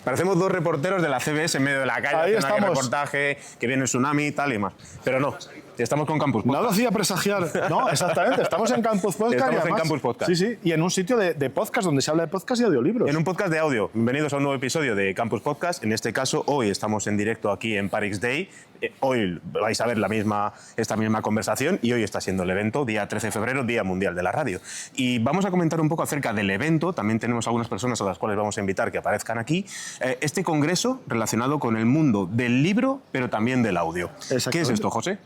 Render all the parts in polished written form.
Parecemos dos reporteros de la CBS en medio de la calle. Ahí haciendo estamos. un reportaje, que viene el tsunami y tal y más. Pero no, estamos con Campus Podcast. No lo hacía presagiar. No, exactamente. Estamos en Campus Podcast. Estamos y además, en Campus Podcast. Sí, sí. Y en un sitio de podcast donde se habla de podcast y audiolibros. En un podcast de audio. Bienvenidos a un nuevo episodio de Campus Podcast. En este caso, hoy estamos en directo aquí en Paris Day. Hoy vais a ver esta misma conversación y hoy está siendo el evento, día 13 de febrero, Día Mundial de la Radio. Y vamos a comentar un poco acerca del evento. También tenemos algunas personas a las cuales vamos a invitar que aparezcan aquí. Este congreso relacionado con el mundo del libro, pero también del audio. ¿Qué es esto, José?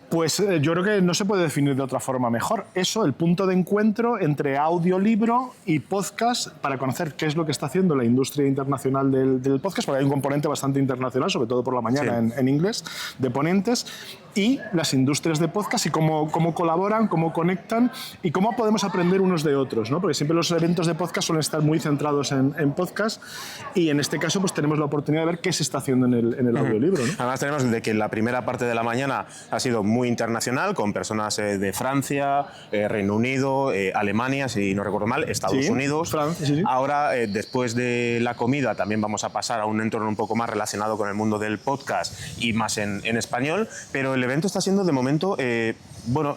Pues yo creo que no se puede definir de otra forma mejor. Eso, el punto de encuentro entre audiolibro y podcast para conocer qué es lo que está haciendo la industria internacional del podcast, porque hay un componente bastante internacional, sobre todo por la mañana en inglés, de ponentes, y las industrias de podcast y cómo colaboran, cómo conectan y cómo podemos aprender unos de otros, ¿no? Porque siempre los eventos de podcast suelen estar muy centrados en podcast y en este caso pues tenemos la oportunidad de ver qué se está haciendo en el audiolibro, ¿no? Además tenemos de que la primera parte de la mañana ha sido muy internacional, con personas de Francia, Reino Unido, Alemania, si no recuerdo mal, Estados Unidos. Francia, sí. Ahora, después de la comida, también vamos a pasar a un entorno un poco más relacionado con el mundo del podcast y más en español, pero el evento está siendo de momento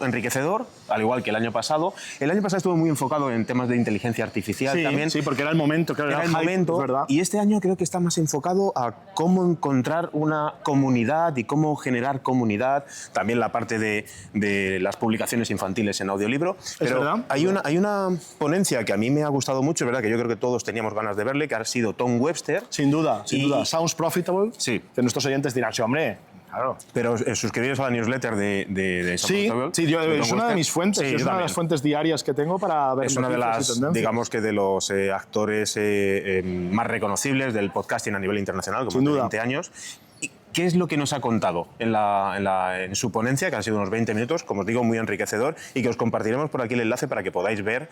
enriquecedor, al igual que el año pasado. El año pasado estuvo muy enfocado en temas de inteligencia artificial también. Sí, porque era el momento. Claro, era el momento, ¿verdad? Y este año creo que está más enfocado a cómo encontrar una comunidad y cómo generar comunidad. También la parte de las publicaciones infantiles en audiolibro. Pero verdad. hay una ponencia que a mí me ha gustado mucho, ¿verdad? Que yo creo que todos teníamos ganas de verle, que ha sido Tom Webster. Sin duda. Sounds Profitable. Sí. Que nuestros oyentes dirán, sí, hombre, claro. Pero suscribiros a la newsletter de Sí, es una de mis fuentes, es una de las fuentes diarias que tengo para ver. Es una de las, digamos que de los actores más reconocibles del podcasting a nivel internacional, como hace 20 años. ¿Qué es lo que nos ha contado en su ponencia, que han sido unos 20 minutos, como os digo, muy enriquecedor, y que os compartiremos por aquí el enlace para que podáis ver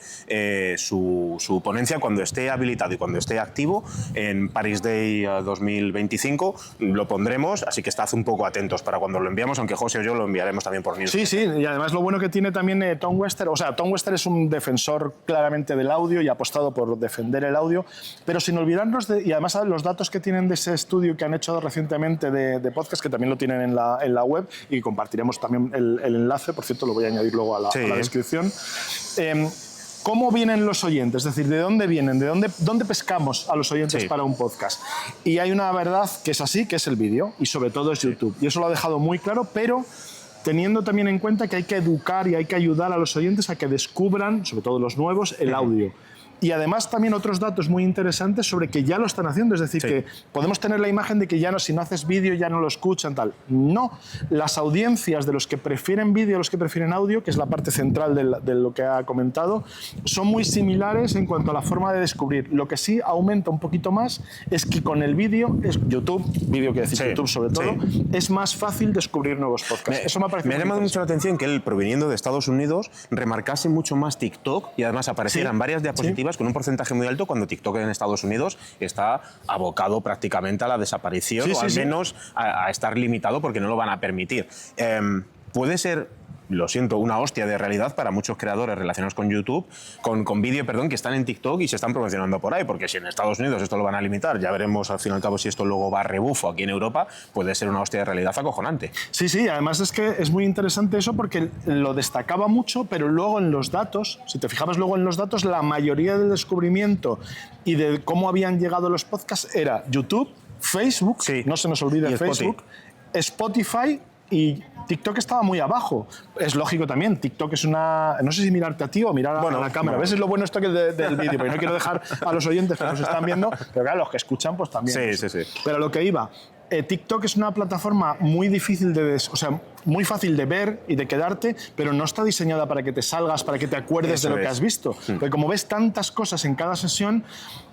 su ponencia cuando esté habilitado y cuando esté activo en Paris Day 2025? Lo pondremos, así que estad un poco atentos para cuando lo enviamos, aunque José o yo lo enviaremos también por news. Sí, y además lo bueno que tiene también Tom Webster, Tom Webster es un defensor claramente del audio y ha apostado por defender el audio, pero sin olvidarnos y además los datos que tienen de ese estudio que han hecho recientemente de podcast, que también lo tienen en la web y compartiremos también el enlace, por cierto lo voy a añadir luego a la descripción. ¿Cómo vienen los oyentes? Es decir, ¿de dónde vienen? ¿De dónde pescamos a los oyentes para un podcast? Y hay una verdad que es así, que es el vídeo, y sobre todo es YouTube. Y eso lo ha dejado muy claro, pero teniendo también en cuenta que hay que educar y hay que ayudar a los oyentes a que descubran, sobre todo los nuevos, el audio. Y además también otros datos muy interesantes sobre que ya lo están haciendo, es decir, que podemos tener la imagen de que ya no, si no haces vídeo ya no lo escuchan, tal. No, las audiencias de los que prefieren vídeo a los que prefieren audio, que es la parte central de lo que ha comentado, son muy similares en cuanto a la forma de descubrir. Lo que sí aumenta un poquito más es que con el vídeo, YouTube sobre todo, es más fácil descubrir nuevos podcasts. Eso me ha llamado mucho la atención que él, proveniendo de Estados Unidos, remarcase mucho más TikTok y además aparecieran varias diapositivas con un porcentaje muy alto cuando TikTok en Estados Unidos está abocado prácticamente a la desaparición o al menos a estar limitado porque no lo van a permitir. Puede ser, lo siento, una hostia de realidad para muchos creadores relacionados con YouTube, con vídeo, que están en TikTok y se están promocionando por ahí, porque si en Estados Unidos esto lo van a limitar, ya veremos al fin y al cabo si esto luego va a rebufo aquí en Europa, puede ser una hostia de realidad acojonante. Sí, además es que es muy interesante eso porque lo destacaba mucho, pero luego en los datos, si te fijabas luego en los datos, la mayoría del descubrimiento y de cómo habían llegado los podcasts era YouTube, Facebook, no se nos olvide Facebook, Spotify, y TikTok estaba muy abajo. Es lógico también, TikTok es una... No sé si mirarte a ti o mirar a la cámara. A veces es lo bueno esto que del vídeo, porque no quiero dejar a los oyentes que nos están viendo, pero claro, los que escuchan pues también. Sí. Pero lo que iba... TikTok es una plataforma muy difícil muy fácil de ver y de quedarte, pero no está diseñada para que te salgas, para que te acuerdes de lo que has visto. Porque como ves tantas cosas en cada sesión,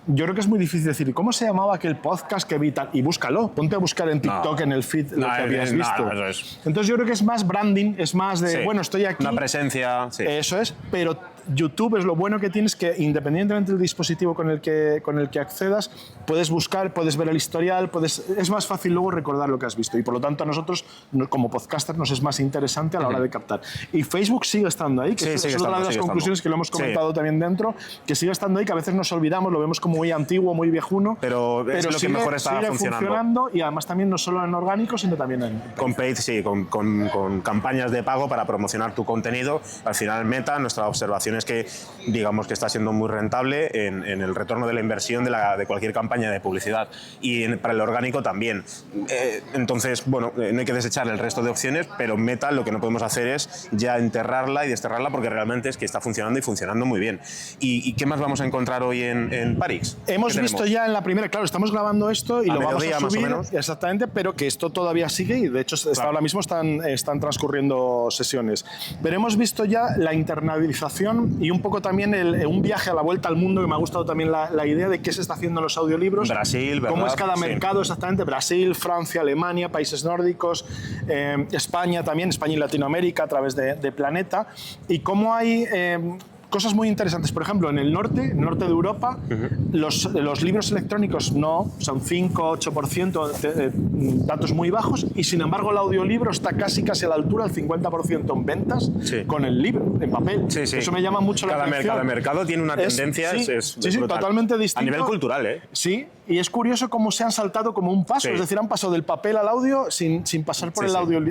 yo creo que es muy difícil decir, ¿cómo se llamaba aquel podcast que vi tal? Y búscalo, ponte a buscar en TikTok, en el feed, lo que habías visto. Eso es. Entonces yo creo que es más branding, es más de, estoy aquí. Una presencia. Eso es, pero YouTube es lo bueno que tienes, que independientemente del dispositivo con el que accedas, puedes buscar, puedes ver el historial, es más fácil luego recordar lo que has visto. Y por lo tanto a nosotros, como podcasters, nos es más interesante a la hora de captar. Y Facebook sigue estando ahí, que es otra de las conclusiones que lo hemos comentado también dentro, que sigue estando ahí, que a veces nos olvidamos, lo vemos como muy antiguo, muy viejuno. Pero es lo que mejor está funcionando. Y además también no solo en orgánico, sino también en... Con paid, sí, con campañas de pago para promocionar tu contenido. Al final, Meta, nuestra observación es que, digamos que está siendo muy rentable en el retorno de la inversión de cualquier campaña de publicidad. Y para el orgánico también. Entonces, bueno, no hay que desechar el resto de opciones, pero Meta lo que no podemos hacer es ya enterrarla y desterrarla, porque realmente es que está funcionando y funcionando muy bien. ¿Y qué más vamos a encontrar hoy en Parix? Hemos visto ya en la primera, claro, estamos grabando esto y lo vamos a subir, más o menos. Exactamente, pero que esto todavía sigue y de hecho ahora mismo están transcurriendo sesiones. Pero hemos visto ya la internalización y un poco también un viaje a la vuelta al mundo, que me ha gustado también la idea de qué se está haciendo en los audiolibros. Brasil, ¿verdad? Cómo es cada mercado exactamente. Brasil, Francia, Alemania, países nórdicos, España también, España y Latinoamérica a través de Planeta. Y cómo hay... cosas muy interesantes. Por ejemplo, en el norte de Europa, los libros electrónicos no, son 5-8%, datos muy bajos, y sin embargo el audiolibro está casi a la altura del 50% en ventas con el libro, en papel. Sí, sí. Eso me llama mucho la atención. Cada mercado tiene una tendencia, es totalmente distinto. A nivel cultural, ¿eh? Sí, y es curioso cómo se han saltado como un paso, es decir, han pasado del papel al audio sin pasar por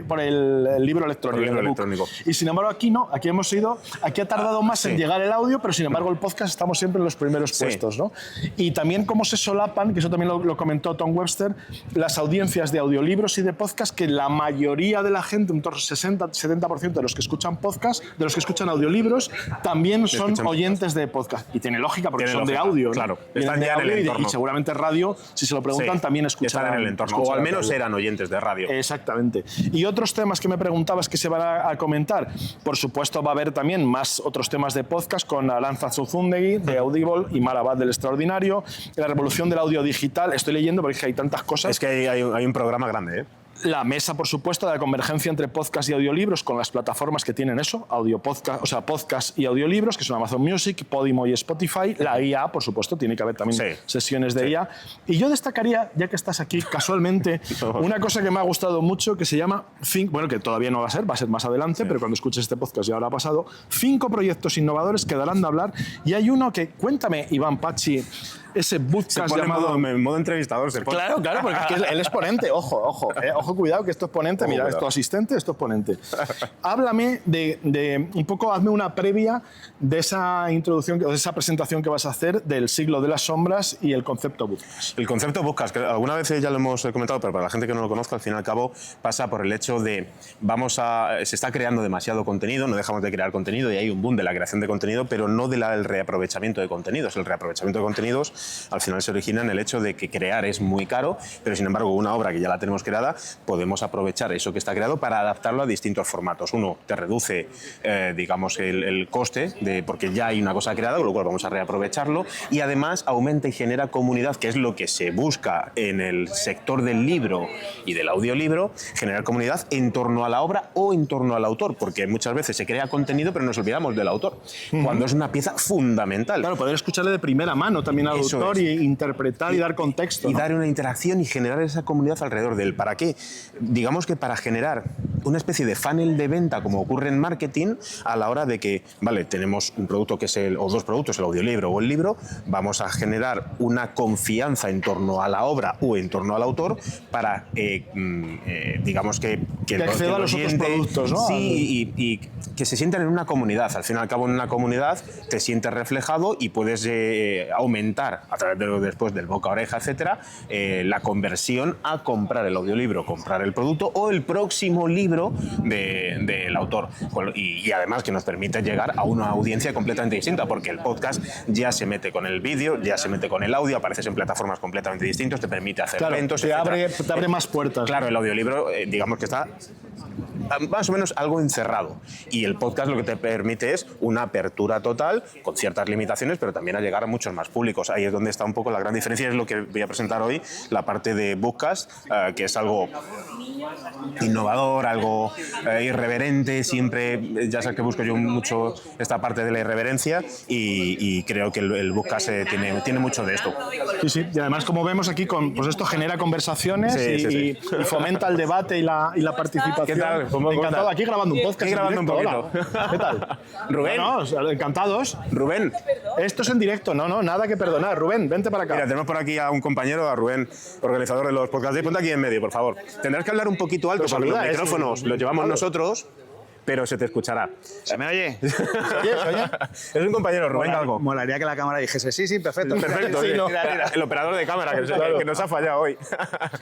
por el libro electrónico. Y sin embargo aquí no, aquí ha tardado más en llegar el audio, pero sin embargo el podcast estamos siempre en los primeros puestos, ¿no? Y también cómo se solapan, que eso también lo comentó Tom Webster, las audiencias de audiolibros y de podcast, que la mayoría de la gente, un 60-70% de los que escuchan podcast, de los que escuchan audiolibros, también son oyentes de podcast. Y tiene lógica porque son de audio, ¿no? Claro, están ya en el entorno. Y seguramente radio, si se lo preguntan, también escucharán. Están en el entorno, o al menos eran oyentes de radio. Exactamente. Y otros temas que me preguntabas que se van a comentar, por supuesto va a haber también más otros temas de podcast con Alanza Zuzundegui de Audible y Marabat del Extraordinario, la revolución del audio digital. Estoy leyendo porque hay tantas cosas. Es que hay un programa grande, ¿eh? La mesa, por supuesto, de la convergencia entre podcast y audiolibros con las plataformas que tienen eso, podcast y audiolibros, que son Amazon Music, Podimo y Spotify. La IA, por supuesto, tiene que haber también sesiones de IA. Y yo destacaría, ya que estás aquí casualmente, una cosa que me ha gustado mucho, que se llama, que todavía no va a ser más adelante, pero cuando escuches este podcast ya habrá pasado, 5 proyectos innovadores que darán de hablar. Y hay uno que, cuéntame, Iván Pachi, ese podcast llamado... En modo entrevistador se pone. Claro, porque aquí él es ponente, ojo, cuidado que esto es ponente, mira, esto es asistente, esto es ponente. Háblame de un poco, hazme una previa de esa introducción, de esa presentación que vas a hacer del siglo de las sombras y el concepto Bookcast. El concepto Bookcast, que alguna vez ya lo hemos comentado, pero para la gente que no lo conozca, al fin y al cabo pasa por el hecho de se está creando demasiado contenido, no dejamos de crear contenido y hay un boom de la creación de contenido, pero no del reaprovechamiento de contenidos. El reaprovechamiento de contenidos al final se origina en el hecho de que crear es muy caro, pero sin embargo una obra que ya la tenemos creada, podemos aprovechar eso que está creado para adaptarlo a distintos formatos. Uno, te reduce, digamos, el coste, porque ya hay una cosa creada, con lo cual vamos a reaprovecharlo, y además aumenta y genera comunidad, que es lo que se busca en el sector del libro y del audiolibro, generar comunidad en torno a la obra o en torno al autor, porque muchas veces se crea contenido, pero nos olvidamos del autor, cuando es una pieza fundamental. Claro, poder escucharle de primera mano también al autor y interpretar y dar contexto. Y dar una interacción y generar esa comunidad alrededor de él. ¿Para qué? Digamos que para generar una especie de funnel de venta, como ocurre en marketing, a la hora de que, vale, tenemos un producto que es o dos productos, el audiolibro o el libro, vamos a generar una confianza en torno a la obra o en torno al autor para, digamos que acceda a los otros productos, ¿no? Sí, y que se sientan en una comunidad. Al fin y al cabo, en una comunidad te sientes reflejado y puedes aumentar, a través después del boca a oreja, etcétera, la conversión a comprar el audiolibro, comprar el producto o el próximo libro del autor. Y además que nos permite llegar a una audiencia completamente distinta, porque el podcast ya se mete con el vídeo, ya se mete con el audio, apareces en plataformas completamente distintas, te permite hacer eventos, te abre más puertas. Claro, el audiolibro, digamos que está más o menos algo encerrado. Y el podcast lo que te permite es una apertura total, con ciertas limitaciones, pero también a llegar a muchos más públicos. Ahí es donde está un poco la gran diferencia, es lo que voy a presentar hoy, la parte de Bookcast, que es algo innovador, algo irreverente, siempre, ya sabes que busco yo mucho esta parte de la irreverencia y creo que el Bookcast tiene mucho de esto. Sí, sí, y además como vemos aquí, pues esto genera conversaciones y fomenta el debate y la participación. ¿Qué tal? Encantado, aquí grabando un podcast. Aquí grabando un poquito. Hola. ¿Qué tal? Rubén. No, encantados. Rubén. Esto es en directo, no, nada que perdonar. Rubén, vente para acá. Mira, tenemos por aquí a un compañero, a Rubén, organizador de los podcasts. Ponte aquí en medio, por favor. Tendrás que hablar un poquito alto, porque los micrófonos los llevamos nosotros, pero se te escuchará. ¿Se me oye? ¿Oye? Es un compañero, Rubén Galgo. Molaría que la cámara dijese sí, perfecto. Perfecto, Sí, sí, no. mira, el operador de cámara que nos ha fallado hoy.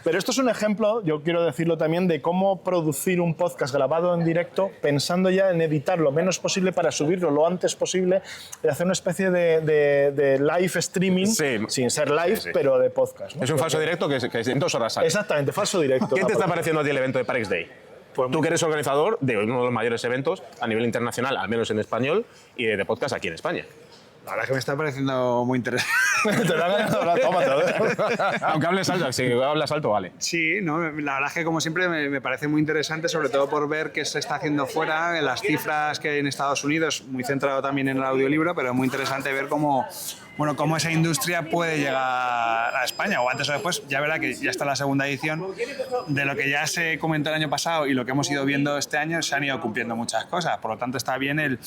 Pero esto es un ejemplo, yo quiero decirlo también, de cómo producir un podcast grabado en directo pensando ya en editar lo menos posible para subirlo lo antes posible y hacer una especie de live streaming, sin ser live, pero de podcast, ¿no? Es un falso directo que en 2 horas sale. Exactamente, falso directo. ¿Qué te está pareciendo a ti el evento de Parex Day? Pues tú que eres organizador de uno de los mayores eventos a nivel internacional, al menos en español, y de podcast aquí en España. La verdad es que me está pareciendo muy interesante. Aunque hables alto, si hablas alto, vale. Sí, ¿no? La verdad es que como siempre me parece muy interesante, sobre todo por ver qué se está haciendo fuera, en las cifras que hay en Estados Unidos, muy centrado también en el audiolibro, pero muy interesante ver cómo esa industria puede llegar a España, o antes o después. Ya verá que ya está la segunda edición. De lo que ya se comentó el año pasado y lo que hemos ido viendo este año, se han ido cumpliendo muchas cosas. Por lo tanto, está bien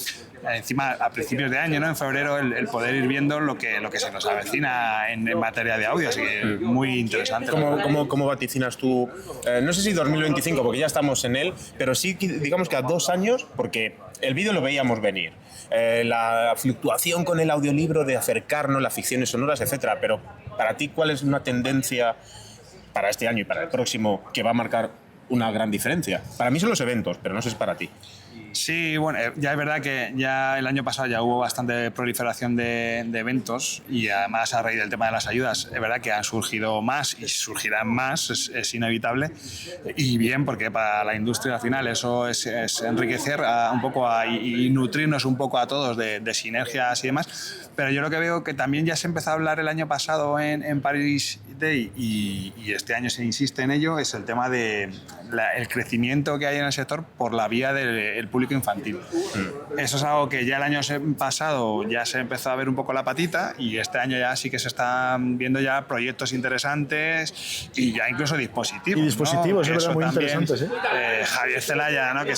encima a principios de año, ¿no? En febrero, el poder ir viendo lo que se nos avecina en materia de audio. Así que muy interesante. ¿Cómo vaticinas tú? No sé si 2025, porque ya estamos en él, pero sí, digamos que a 2 años, porque el vídeo lo veíamos venir. La fluctuación con el audiolibro de acercarnos, las ficciones sonoras, etcétera. Pero para ti, ¿cuál es una tendencia para este año y para el próximo que va a marcar una gran diferencia? Para mí son los eventos, pero no sé si es para ti. Sí, bueno, ya es verdad que ya el año pasado ya hubo bastante proliferación de eventos y además a raíz del tema de las ayudas, es verdad que han surgido más y surgirán más, es inevitable, y bien, porque para la industria al final eso es enriquecer un poco y nutrirnos un poco a todos de sinergias y demás. Pero yo lo que veo que también ya se empezó a hablar el año pasado en Paris Day y este año se insiste en ello, es el tema de el crecimiento que hay en el sector por la vía del público infantil. Eso es algo que ya el año pasado ya se empezó a ver un poco la patita y este año ya sí que se están viendo ya proyectos interesantes y ya incluso dispositivos. Y dispositivos, ¿no? es verdad, muy interesantes. Javier Zelaya, ¿no? que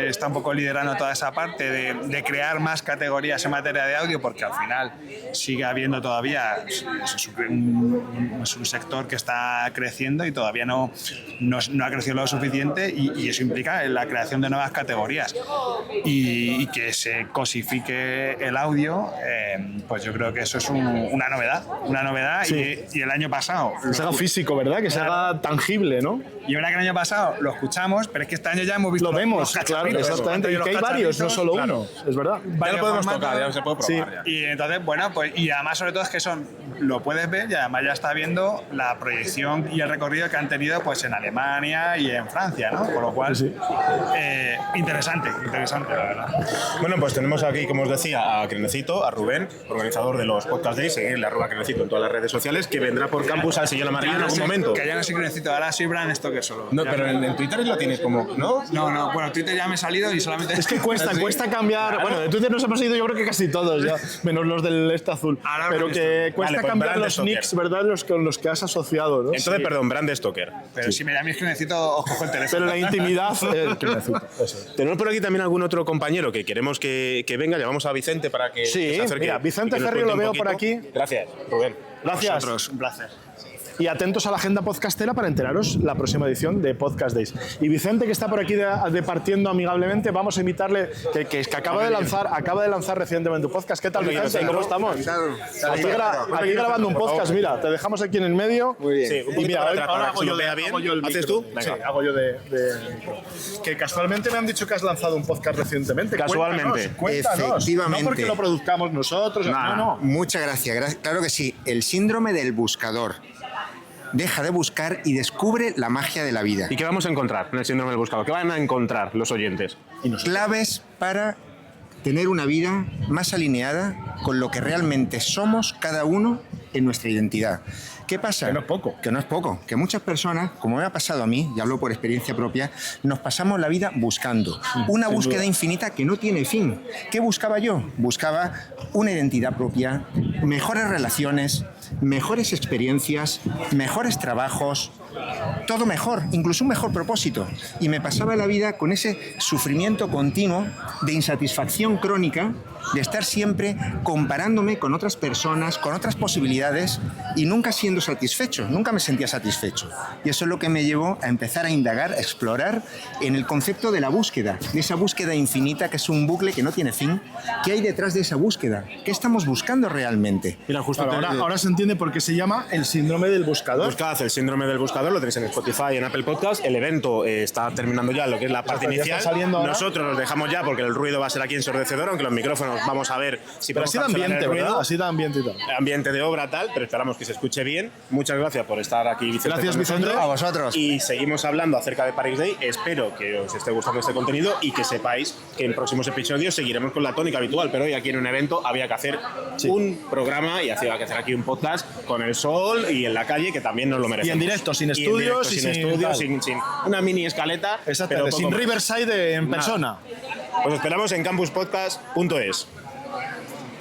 está un poco liderando toda esa parte de crear más categorías en materia de audio, porque al final sigue habiendo todavía es un sector que está creciendo y todavía no ha crecido lo suficiente y eso implica la creación de nuevas categorías y que se cosifique el audio, pues yo creo que eso es una novedad sí. y el año pasado que se haga físico, ¿verdad? Que se haga tangible, ¿no? Y verdad que el año pasado lo escuchamos, pero es que este año ya hemos visto lo vemos, claro, exactamente, y que hay varios, no solo uno, es verdad. Ya lo podemos tocar, ya se puede probar. Sí. Y entonces, bueno, pues y además sobre todo es que lo puedes ver y además ya está viendo la proyección y el recorrido que han tenido pues en Alemania y en Francia, ¿no? Con lo cual, sí. Interesante, la verdad. Bueno, pues tenemos aquí, como os decía, a Crenecito, a Rubén, organizador de los Podcast Days, seguirle a @Crenecito en todas las redes sociales, que vendrá por campus al Sillón Amarillo en algún momento. Que ya no soy Crenecito, ahora soy Bran Stoker solo. No, pero en Twitter lo tienes como, ¿no? No, bueno, Twitter ya me he salido y solamente... Es que cuesta cambiar, claro. Bueno, de Twitter nos hemos ido yo creo que casi todos ya, menos los del azul. Ahora pero que cuesta cambiar los nicks, ¿verdad? Con los que has asociado, ¿no? Entonces, perdón, Brand Stoker. Pero si me llaméis Crenecito, os cojo el teléfono. Pero la intimidad... Tenemos por aquí también algún otro compañero que queremos que venga. Llamamos a Vicente para que se acerque. Mira, Vicente Ferrio lo veo por aquí. Gracias, Rubén. Gracias. Vosotros, un placer. Y atentos a la agenda podcastera para enteraros la próxima edición de Podcast Days. Y Vicente, que está por aquí departiendo amigablemente, vamos a invitarle, que acaba de lanzar recientemente un podcast. ¿Qué tal, Vicente? ¿Cómo estamos? Aquí grabando un podcast, mira, te dejamos aquí en el medio. Muy bien. Sí, y mira, ahora hago yo el ¿Haces tú? Sí, hago yo de... Que casualmente me han dicho que has lanzado un podcast recientemente. Casualmente. Cuéntanos. Efectivamente. No porque lo produzcamos nosotros. No. Muchas gracias. Claro que sí. El síndrome del buscador. deja de buscar y descubre la magia de la vida. ¿Y qué vamos a encontrar en el síndrome del buscador? ¿Qué van a encontrar los oyentes? Claves para tener una vida más alineada con lo que realmente somos cada uno en nuestra identidad. ¿Qué pasa? Que no es poco. Que no es poco. Que muchas personas, como me ha pasado a mí, y hablo por experiencia propia, nos pasamos la vida buscando. Una búsqueda infinita que no tiene fin. ¿Qué buscaba yo? Buscaba una identidad propia, mejores relaciones, mejores experiencias, mejores trabajos, todo mejor, incluso un mejor propósito. Y me pasaba la vida con ese sufrimiento continuo de insatisfacción crónica, de estar siempre comparándome con otras personas, con otras posibilidades y nunca siendo satisfecho, nunca me sentía satisfecho. Y eso es lo que me llevó a empezar a indagar, a explorar en el concepto de la búsqueda, de esa búsqueda infinita que es un bucle que no tiene fin. ¿Qué hay detrás de esa búsqueda? ¿Qué estamos buscando realmente? Mira, justo Claro, ahora se entiende por qué se llama el síndrome del buscador. Buscad el síndrome del buscador, lo tenéis en Spotify y en Apple Podcast. El evento está terminando ya lo que es la parte ya está inicial. saliendo ahora. Nosotros los dejamos ya porque el ruido va a ser aquí ensordecedor, aunque los micrófonos vamos a ver si Pero podemos así da cancelar ambiente, el ruido. ¿verdad? Así da ambiente y tal. Ambiente de obra tal, pero esperamos que se escuche bien. Muchas gracias por estar aquí, Vicente. Gracias, con nosotros. Vicente. A vosotros. Y seguimos hablando acerca de Paris Day. Espero que os esté gustando este contenido y que sepáis que en próximos episodios seguiremos con la tónica habitual, pero hoy aquí en un evento había que hacer un programa y había que hacer aquí un podcast con el sol y en la calle, que también nos lo merecemos. Y en directo, sin Y en estudios directo, y sin sin estudios, tal. sin una mini escaleta. Exactamente, pero poco sin más. Riverside en Nada. persona. Os esperamos en campuspodcast.es.